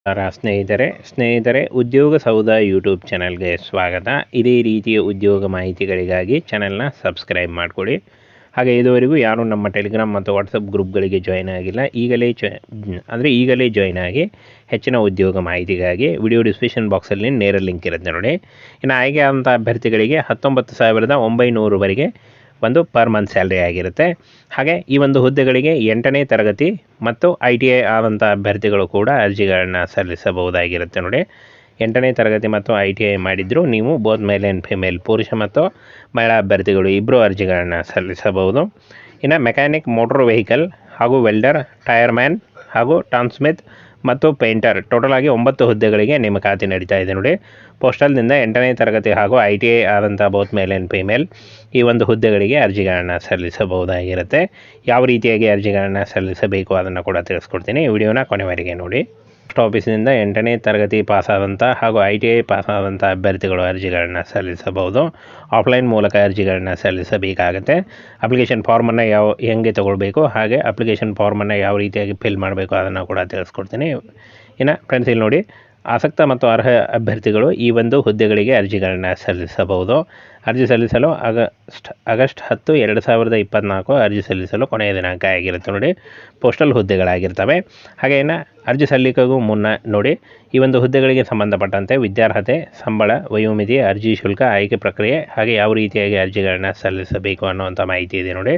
ಸ್ನೇಹಿತರೆ ಉದ್ಯೋಗ ಸೌಧ ಯೂಟ್ಯೂಬ್ ಚಾನಲ್ಗೆ ಸ್ವಾಗತ. ಇದೇ ರೀತಿಯ ಉದ್ಯೋಗ ಮಾಹಿತಿಗಳಿಗಾಗಿ ಚಾನಲ್ನ ಸಬ್ಸ್ಕ್ರೈಬ್ ಮಾಡಿಕೊಡಿ. ಹಾಗೆ ಇದುವರೆಗೂ ಯಾರು ನಮ್ಮ ಟೆಲಿಗ್ರಾಮ್ ಮತ್ತು ವಾಟ್ಸಪ್ ಗ್ರೂಪ್ಗಳಿಗೆ ಜಾಯ್ನ್ ಆಗಿಲ್ಲ, ಈಗಲೇ ಜಾಯ್ನ್ ಆಗಿ ಹೆಚ್ಚಿನ ಉದ್ಯೋಗ ಮಾಹಿತಿಗಾಗಿ ವಿಡಿಯೋ ಡಿಸ್ಕ್ರಿಪ್ಷನ್ ಬಾಕ್ಸಲ್ಲಿ ನೇರ ಲಿಂಕ್ ಇರುತ್ತೆ ನೋಡಿ. ಇನ್ನು ಆಯ್ಕೆ ಆದಂಥ ಅಭ್ಯರ್ಥಿಗಳಿಗೆ 19,900ವರೆಗೆ ಒಂದು ಪರ್ ಮಂತ್ ಸ್ಯಾಲ್ರಿ ಆಗಿರುತ್ತೆ. ಹಾಗೆ ಈ ಒಂದು ಹುದ್ದೆಗಳಿಗೆ 8ನೇ ತರಗತಿ ಮತ್ತು ITI ಆದಂಥ ಅಭ್ಯರ್ಥಿಗಳು ಕೂಡ ಅರ್ಜಿಗಳನ್ನು ಸಲ್ಲಿಸಬಹುದಾಗಿರುತ್ತೆ ನೋಡಿ. 8ನೇ ತರಗತಿ ಮತ್ತು ITI ಮಾಡಿದರೂ ನೀವು ಬೋತ್ ಮೇಲ್ ಆ್ಯಂಡ್ ಫಿಮೇಲ್, ಪುರುಷ ಮತ್ತು ಮಹಿಳಾ ಅಭ್ಯರ್ಥಿಗಳು ಇಬ್ಬರು ಅರ್ಜಿಗಳನ್ನು ಸಲ್ಲಿಸಬಹುದು. ಇನ್ನು ಮೆಕ್ಯಾನಿಕ್, ಮೋಟರ್ ವೆಹಿಕಲ್ ಹಾಗೂ ವೆಲ್ಡರ್, ಟೈರ್ ಮ್ಯಾನ್ ಹಾಗೂ ಟಾನ್ಸ್ಮಿತ್ ಮತ್ತು ಪೇಂಟರ್ ಟೋಟಲ್ ಆಗಿ 9 ಹುದ್ದೆಗಳಿಗೆ ನೇಮಕಾತಿ ನಡೀತಾ ಇದೆ ನೋಡಿ. ಪೋಸ್ಟಲ್ನಿಂದ 8ನೇ ತರಗತಿ ಹಾಗೂ ITI ಆದಂಥ ಬೋತ್ ಮೇಲ್ ಆ್ಯಂಡ್ ಫಿಮೇಲ್ ಈ ಒಂದು ಹುದ್ದೆಗಳಿಗೆ ಅರ್ಜಿಗಳನ್ನು ಸಲ್ಲಿಸಬಹುದಾಗಿರುತ್ತೆ. ಯಾವ ರೀತಿಯಾಗಿ ಅರ್ಜಿಗಳನ್ನು ಸಲ್ಲಿಸಬೇಕು ಅದನ್ನು ಕೂಡ ತಿಳಿಸ್ಕೊಡ್ತೀನಿ. ವಿಡಿಯೋನ ಕೊನೆವರೆಗೆ ನೋಡಿ. ಪೋಸ್ಟ್ ಆಫೀಸಿನಿಂದ 8ನೇ ತರಗತಿ ಪಾಸಾದಂಥ ಹಾಗೂ ITI ಪಾಸಾದಂಥ ಅಭ್ಯರ್ಥಿಗಳು ಅರ್ಜಿಗಳನ್ನು ಸಲ್ಲಿಸಬಹುದು. ಆಫ್ಲೈನ್ ಮೂಲಕ ಅರ್ಜಿಗಳನ್ನು ಸಲ್ಲಿಸಬೇಕಾಗುತ್ತೆ. ಅಪ್ಲಿಕೇಶನ್ ಫಾರ್ಮನ್ನು ಹೆಂಗೆ ತೊಗೊಳ್ಬೇಕು, ಹಾಗೆ ಅಪ್ಲಿಕೇಶನ್ ಫಾರ್ಮನ್ನು ಯಾವ ರೀತಿಯಾಗಿ ಫಿಲ್ ಮಾಡಬೇಕು ಅದನ್ನು ಕೂಡ ತಿಳಿಸ್ಕೊಡ್ತೀನಿ. ಇನ್ನು ಫ್ರೆಂಡ್ಸ್, ಇಲ್ಲಿ ನೋಡಿ, ಆಸಕ್ತ ಮತ್ತು ಅರ್ಹ ಅಭ್ಯರ್ಥಿಗಳು ಈ ಒಂದು ಹುದ್ದೆಗಳಿಗೆ ಅರ್ಜಿಗಳನ್ನು ಸಲ್ಲಿಸಬಹುದು. ಅರ್ಜಿ ಸಲ್ಲಿಸಲು ಆಗಸ್ಟ್ 10, 2024 ಅರ್ಜಿ ಸಲ್ಲಿಸಲು ಕೊನೆಯ ದಿನಾಂಕ ಆಗಿರುತ್ತೆ ನೋಡಿ. ಪೋಸ್ಟಲ್ ಹುದ್ದೆಗಳಾಗಿರ್ತವೆ. ಹಾಗೆ ಇನ್ನು ಅರ್ಜಿ ಸಲ್ಲಿಕೆಗೂ ಮುನ್ನ ನೋಡಿ, ಈ ಒಂದು ಹುದ್ದೆಗಳಿಗೆ ಸಂಬಂಧಪಟ್ಟಂತೆ ವಿದ್ಯಾರ್ಹತೆ, ಸಂಬಳ, ವಯೋಮಿತಿ, ಅರ್ಜಿ ಶುಲ್ಕ, ಆಯ್ಕೆ ಪ್ರಕ್ರಿಯೆ ಹಾಗೆ ಯಾವ ರೀತಿಯಾಗಿ ಅರ್ಜಿಗಳನ್ನು ಸಲ್ಲಿಸಬೇಕು ಅನ್ನುವಂಥ ಮಾಹಿತಿ ಇದೆ ನೋಡಿ.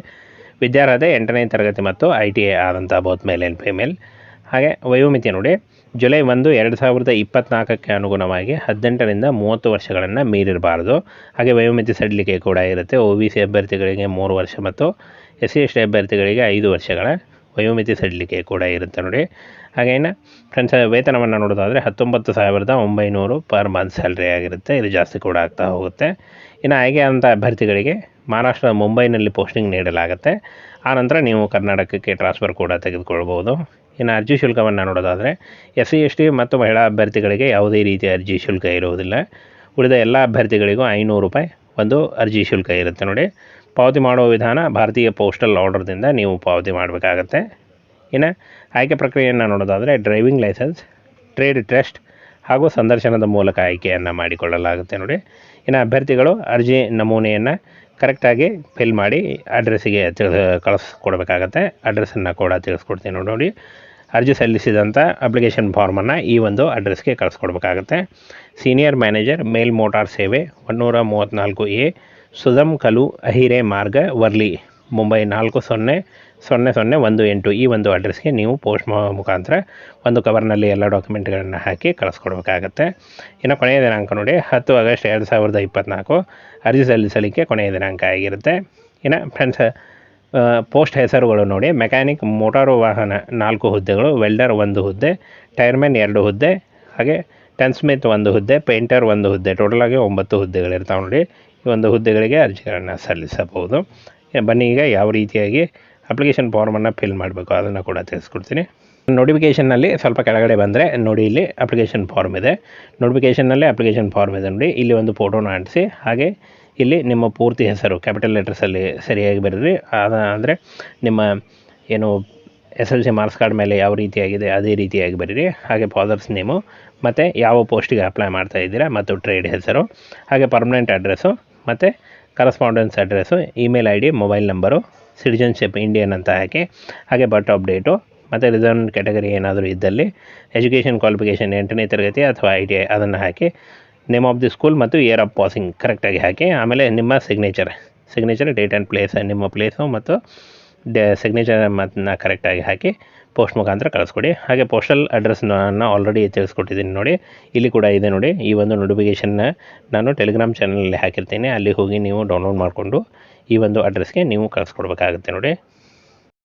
ವಿದ್ಯಾರ್ಹತೆ 8ನೇ ತರಗತಿ ಮತ್ತು ITI ಆದಂಥ ಬೋತ್ ಮೇಲ್ ಆ್ಯಂಡ್ ಫಿಮೇಲ್. ಹಾಗೆ ವಯೋಮಿತಿ ನೋಡಿ, ಜುಲೈ 1, 2024ಕ್ಕೆ ಅನುಗುಣವಾಗಿ 18ರಿಂದ 30 ವರ್ಷಗಳನ್ನು ಮೀರಿರಬಾರ್ದು. ಹಾಗೆ ವಯೋಮಿತಿ ಸಡಿಲಿಕೆ ಕೂಡ ಇರುತ್ತೆ. OBC ಅಭ್ಯರ್ಥಿಗಳಿಗೆ 3 ವರ್ಷ ಮತ್ತು SC/ST ಅಭ್ಯರ್ಥಿಗಳಿಗೆ 5 ವರ್ಷಗಳ ವಯೋಮಿತಿ ಸಡಿಲಿಕೆ ಕೂಡ ಇರುತ್ತೆ ನೋಡಿ. ಹಾಗೆ ಇನ್ನು ಫ್ರೆಂಡ್ಸ್, ವೇತನವನ್ನು ನೋಡೋದಾದರೆ 19,900 ಪರ್ ಮಂತ್ ಸ್ಯಾಲ್ರಿ ಆಗಿರುತ್ತೆ. ಇದು ಜಾಸ್ತಿ ಕೂಡ ಆಗ್ತಾ ಹೋಗುತ್ತೆ. ಇನ್ನು ಆಯ್ಕೆ ಆದಂಥ ಅಭ್ಯರ್ಥಿಗಳಿಗೆ ಮಹಾರಾಷ್ಟ್ರದ ಮುಂಬೈನಲ್ಲಿ ಪೋಸ್ಟಿಂಗ್ ನೀಡಲಾಗುತ್ತೆ. ಆನಂತರ ನೀವು ಕರ್ನಾಟಕಕ್ಕೆ ಟ್ರಾನ್ಸ್ಫರ್ ಕೂಡ ತೆಗೆದುಕೊಳ್ಬೋದು. ಇನ್ನು ಅರ್ಜಿ ಶುಲ್ಕವನ್ನು ನೋಡೋದಾದರೆ SC/ST ಮತ್ತು ಮಹಿಳಾ ಅಭ್ಯರ್ಥಿಗಳಿಗೆ ಯಾವುದೇ ರೀತಿಯ ಅರ್ಜಿ ಶುಲ್ಕ ಇರುವುದಿಲ್ಲ. ಉಳಿದ ಎಲ್ಲ ಅಭ್ಯರ್ಥಿಗಳಿಗೂ 500 ರೂಪಾಯಿ ಒಂದು ಅರ್ಜಿ ಶುಲ್ಕ ಇರುತ್ತೆ ನೋಡಿ. ಪಾವತಿ ಮಾಡುವ ವಿಧಾನ ಭಾರತೀಯ ಪೋಸ್ಟಲ್ ಆರ್ಡರ್ದಿಂದ ನೀವು ಪಾವತಿ ಮಾಡಬೇಕಾಗತ್ತೆ. ಇನ್ನು ಆಯ್ಕೆ ಪ್ರಕ್ರಿಯೆಯನ್ನು ನೋಡೋದಾದರೆ ಡ್ರೈವಿಂಗ್ ಲೈಸೆನ್ಸ್, ಟ್ರೇಡ್ ಟೆಸ್ಟ್ ಹಾಗೂ ಸಂದರ್ಶನದ ಮೂಲಕ ಆಯ್ಕೆಯನ್ನು ಮಾಡಿಕೊಳ್ಳಲಾಗುತ್ತೆ ನೋಡಿ. ಇನ್ನು ಅಭ್ಯರ್ಥಿಗಳು ಅರ್ಜಿ ನಮೂನೆಯನ್ನು ಕರೆಕ್ಟಾಗಿ ಫಿಲ್ ಮಾಡಿ ಅಡ್ರೆಸ್ಸಿಗೆ ಕಳಿಸ್ಕೊಡ್ಬೇಕಾಗತ್ತೆ. ಅಡ್ರೆಸ್ಸನ್ನು ಕೂಡ ತಿಳಿಸ್ಕೊಡ್ತೀನಿ ನೋಡಿ. ಅರ್ಜಿ ಸಲ್ಲಿಸಿದಂಥ ಅಪ್ಲಿಕೇಶನ್ ಫಾರ್ಮನ್ನು ಈ ಒಂದು ಅಡ್ರೆಸ್ಗೆ ಕಳಿಸ್ಕೊಡ್ಬೇಕಾಗತ್ತೆ. ಸೀನಿಯರ್ ಮ್ಯಾನೇಜರ್, ಮೇಲ್ ಮೋಟಾರ್ ಸೇವೆ, 134A, ಸುಧಮ್ ಕಲು ಅಹಿರೆ ಮಾರ್ಗ, ವರ್ಲಿ, ಮುಂಬೈ 400018 ಈ ಒಂದು ಅಡ್ರೆಸ್ಗೆ ನೀವು ಪೋಸ್ಟ್ ಮುಖಾಂತರ ಒಂದು ಕವರ್ನಲ್ಲಿ ಎಲ್ಲ ಡಾಕ್ಯುಮೆಂಟ್ಗಳನ್ನು ಹಾಕಿ ಕಳಿಸ್ಕೊಡ್ಬೇಕಾಗತ್ತೆ. ಇನ್ನು ಕೊನೆಯ ದಿನಾಂಕ ನೋಡಿ, 10 ಆಗಸ್ಟ್ 2024 ಅರ್ಜಿ ಸಲ್ಲಿಸಲಿಕ್ಕೆ ಕೊನೆಯ ದಿನಾಂಕ ಆಗಿರುತ್ತೆ. ಇನ್ನು ಫ್ರೆಂಡ್ಸ್, ಪೋಸ್ಟ್ ಹೆಸರುಗಳು ನೋಡಿ, ಮೆಕ್ಯಾನಿಕ್ ಮೋಟಾರು ವಾಹನ 4 ಹುದ್ದೆಗಳು, ವೆಲ್ಡರ್ 1 ಹುದ್ದೆ, ಟೈರ್ಮನ್ 2 ಹುದ್ದೆ, ಹಾಗೆ ಟನ್ಸ್ಮಿತ್ 1 ಹುದ್ದೆ, ಪೇಂಟರ್ 1 ಹುದ್ದೆ, ಟೋಟಲ್ ಆಗಿ 9 ಹುದ್ದೆಗಳಿರ್ತಾವೆ ನೋಡಿ. ಈ ಒಂದು ಹುದ್ದೆಗಳಿಗೆ ಅರ್ಜಿಗಳನ್ನು ಸಲ್ಲಿಸಬಹುದು. ಬನ್ನಿ ಈಗ ಯಾವ ರೀತಿಯಾಗಿ ಅಪ್ಲಿಕೇಶನ್ ಫಾರ್ಮನ್ನು ಫಿಲ್ ಮಾಡಬೇಕು ಅದನ್ನು ಕೂಡ ತಿಳಿಸ್ಕೊಡ್ತೀನಿ. ನೋಟಿಫಿಕೇಷನ್ನಲ್ಲಿ ಸ್ವಲ್ಪ ಕೆಳಗಡೆ ಬಂದರೆ ನೋಡಿ, ಇಲ್ಲಿ ಅಪ್ಲಿಕೇಶನ್ ಫಾರ್ಮ್ ಇದೆ. ನೋಟಿಫಿಕೇಷನ್ನಲ್ಲಿ ಅಪ್ಲಿಕೇಶನ್ ಫಾರ್ಮ್ ಇದೆ ನೋಡಿ. ಇಲ್ಲಿ ಒಂದು ಫೋಟೋನ ಅಂಟಿಸಿ, ಹಾಗೆ ಇಲ್ಲಿ ನಿಮ್ಮ ಪೂರ್ತಿ ಹೆಸರು ಕ್ಯಾಪಿಟಲ್ ಲೆಟರ್ಸಲ್ಲಿ ಸರಿಯಾಗಿ ಬರೀರಿ. ಅಂದರೆ ನಿಮ್ಮ ಏನು SLC ಮಾರ್ಕ್ಸ್ ಕಾರ್ಡ್ ಮೇಲೆ ಯಾವ ರೀತಿಯಾಗಿದೆ ಅದೇ ರೀತಿಯಾಗಿ ಬರೀರಿ. ಹಾಗೆ ಫಾದರ್ಸ್ ನೇಮು ಮತ್ತು ಯಾವ ಪೋಸ್ಟಿಗೆ ಅಪ್ಲೈ ಮಾಡ್ತಾ ಇದ್ದೀರಾ ಮತ್ತು ಟ್ರೇಡ್ ಹೆಸರು, ಹಾಗೆ ಪರ್ಮನೆಂಟ್ ಅಡ್ರೆಸ್ಸು ಮತ್ತು correspondence address, email ID, mobile number, citizenship Indian ಅಂತ ಹಾಕಿ, ಹಾಗೆ ಬರ್ತ್ ಆಫ್ ಡೇಟು ಮತ್ತು ರಿಸರ್ವ್ ಕ್ಯಾಟಗರಿ ಏನಾದರೂ ಇದ್ದಲ್ಲಿ ಎಜುಕೇಷನ್ ಕ್ವಾಲಿಫಿಕೇಷನ್ 8ನೇ ತರಗತಿ ಅಥವಾ ITI ಅದನ್ನು ಹಾಕಿ, ನೇಮ್ ಆಫ್ ದಿ ಸ್ಕೂಲ್ ಮತ್ತು ಇಯರ್ ಆಫ್ ಪಾಸಿಂಗ್ ಕರೆಕ್ಟಾಗಿ ಹಾಕಿ, ಆಮೇಲೆ ನಿಮ್ಮ ಸಿಗ್ನೇಚರ್, ಡೇಟ್ ಆ್ಯಂಡ್ ಪ್ಲೇಸ್, ನಿಮ್ಮ ಪ್ಲೇಸು ಮತ್ತು ಸಿಗ್ನೇಚರನ್ನು ಕರೆಕ್ಟಾಗಿ ಹಾಕಿ ಪೋಸ್ಟ್ ಮುಖಾಂತರ ಕಳಿಸ್ಕೊಡಿ. ಹಾಗೆ ಪೋಸ್ಟಲ್ ಅಡ್ರೆಸ್ನ ಆಲ್ರೆಡಿ ತಿಳಿಸ್ಕೊಟ್ಟಿದ್ದೀನಿ ನೋಡಿ. ಇಲ್ಲಿ ಕೂಡ ಇದೆ ನೋಡಿ. ಈ ಒಂದು ನೋಟಿಫಿಕೇಷನ್ನ ನಾನು ಟೆಲಿಗ್ರಾಮ್ ಚಾನಲಲ್ಲಿ ಹಾಕಿರ್ತೀನಿ. ಅಲ್ಲಿ ಹೋಗಿ ನೀವು ಡೌನ್ಲೋಡ್ ಮಾಡಿಕೊಂಡು ಈ ಒಂದು ಅಡ್ರೆಸ್ಗೆ ನೀವು ಕಳಿಸ್ಕೊಡ್ಬೇಕಾಗುತ್ತೆ ನೋಡಿ.